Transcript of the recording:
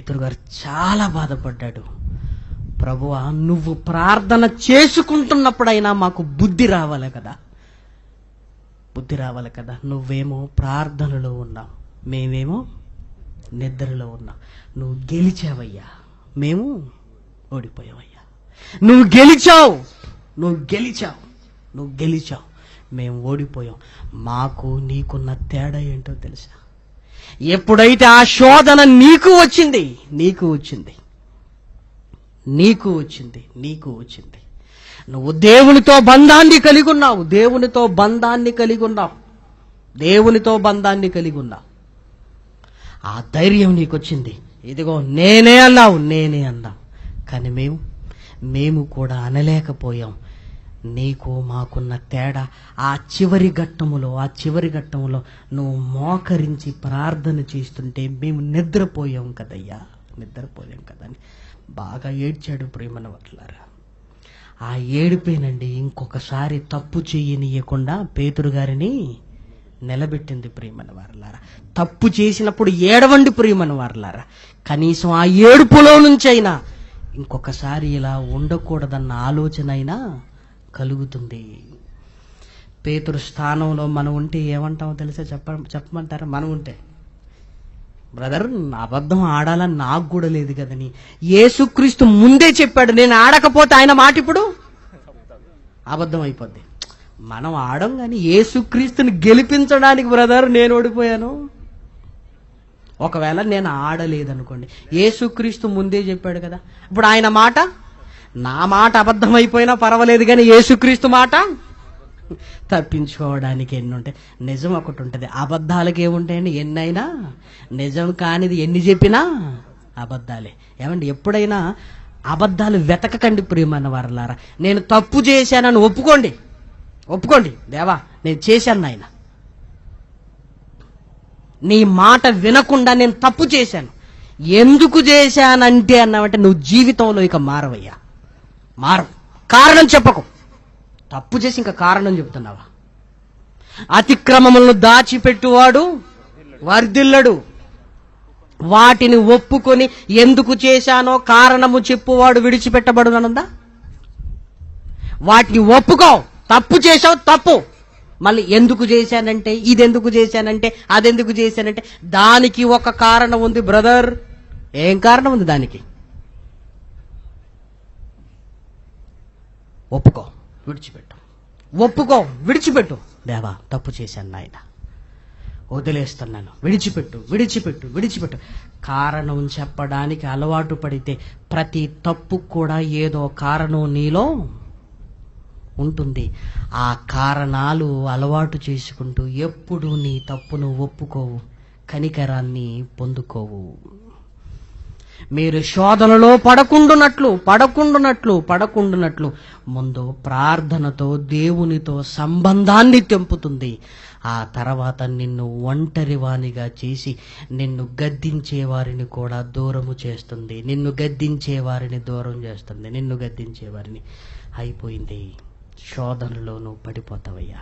పేతురు గారు చాలా బాధపడ్డాడు. ప్రభువా, నువ్వు ప్రార్థన చేసుకుంటున్నప్పుడైనా మాకు బుద్ధి రావాలి కదా, బుద్ధి రావాలి కదా. నువ్వేమో ప్రార్థనలో ఉన్నావు, మేమేమో నిద్రలో ఉన్నాం. నువ్వు గెలిచావయ్యా, మేము ఓడిపోయావయ్యా. నువ్వు గెలిచావు, నువ్వు గెలిచావు, నువ్వు గెలిచావు, మేము ఓడిపోయాం. మాకు నీకున్న తేడా ఏంటో తెలుసా? ఎప్పుడైతే ఆ శోధన నీకు వచ్చింది, నీకు వచ్చింది, నీకు వచ్చింది, నీకు వచ్చింది, నువ్వు దేవునితో బంధాన్ని కలిగి ఉన్నావు, దేవునితో బంధాన్ని కలిగి ఉన్నావు, దేవునితో బంధాన్ని కలిగి ఉన్నావు. ఆ ధైర్యం నీకు వచ్చింది. ఇదిగో నేనే అన్నావు, నేనే అన్నావు. కానీ మేము కూడా అనలేకపోయాం. నీకు మాకున్న తేడా ఆ చివరి ఘట్టములో నువ్వు మోకరించి ప్రార్థన చేస్తుంటే మేము నిద్రపోయాం కదయ్యా, నిద్రపోయాం కదా అని బాగా ఏడ్చాడు. ప్రేమన వర్లారా, ఆ ఏడిపోయినండి ఇంకొకసారి తప్పు చేయనీయకుండా పేతురు గారిని నిలబెట్టింది. ప్రియమని వారలారా, తప్పు చేసినప్పుడు ఏడవండి ప్రియమని వారలారా. కనీసం ఆ ఏడుపులో నుంచైనా ఇంకొకసారి ఇలా ఉండకూడదన్న ఆలోచన అయినా కలుగుతుంది. పేతురు స్థానంలో మనం ఉంటే ఏమంటామో తెలుసా? చెప్పమంటారా? మనం ఉంటే, బ్రదర్ అబద్ధం ఆడాలని నాకు కూడా లేదు కదని యేసుక్రీస్తు ముందే చెప్పాడు. నేను ఆడకపోతే ఆయన మాట ఇప్పుడు అబద్ధం అయిపోద్ది. మనం ఆడం కానీ యేసుక్రీస్తుని గెలిపించడానికి బ్రదర్ నేను ఓడిపోయాను. ఒకవేళ నేను ఆడలేదనుకోండి, యేసుక్రీస్తు ముందే చెప్పాడు కదా, ఇప్పుడు ఆయన మాట, నా మాట అబద్ధం అయిపోయినా పర్వాలేదు కానీ యేసుక్రీస్తు మాట తప్పించుకోవడానికి ఎన్ని ఉంటాయి. నిజం ఒకటి ఉంటుంది, అబద్ధాలకి ఏముంటాయండి? ఎన్నైనా నిజం కానిది ఎన్ని చెప్పినా అబద్ధాలే. ఏమండి, ఎప్పుడైనా అబద్ధాలు వెతకకండి ప్రియమైన వారలారా. నేను తప్పు చేశానని ఒప్పుకోండి, దేవా నేను చేశాను నాయన, నీ మాట వినకుండా నేను తప్పు చేశాను. ఎందుకు చేశానంటే అన్నావంటే నువ్వు జీవితంలో ఇక మారవయ్యా, మారవు. కారణం చెప్పకు. తప్పు చేసి ఇంకా కారణం చెబుతున్నావా? అతిక్రమములను దాచిపెట్టువాడు వర్ధిల్లడు, వాటిని ఒప్పుకొని ఎందుకు చేశానో కారణము చెప్పువాడు విడిచిపెట్టబడునందా? వాటిని ఒప్పుకో. తప్పు చేశావు, తప్పు. మళ్ళీ ఎందుకు చేశానంటే, ఇదెందుకు చేశానంటే, అదెందుకు చేశానంటే, దానికి ఒక కారణం ఉంది బ్రదర్. ఏం కారణం ఉంది దానికి? ఒప్పుకో, విడిచిపెట్టు. ఒప్పుకో, విడిచిపెట్టు. దేవా తప్పు చేశాను నాయన, వదిలేస్తున్నాను, విడిచిపెట్టు. కారణం చెప్పడానికి అలవాటు పడితే ప్రతి తప్పు కూడా ఏదో కారణం నీలో ఉంటుంది. ఆ కారణాలు అలవాటు చేసుకుంటూ ఎప్పుడు నీ తప్పును ఒప్పుకోవు, కనికరాన్ని పొందుకోవు. మీరు శోధనలో పడకుండునట్లు ముందు ప్రార్థనతో దేవునితో సంబంధాన్ని తెంపుతుంది. ఆ తర్వాత నిన్ను ఒంటరివానిగా చేసి నిన్ను గద్దించే వారిని కూడా దూరము చేస్తుంది. నిన్ను గద్దించే వారిని అయిపోయింది. శోధనలో నువ్వు పడిపోతావయ్యా.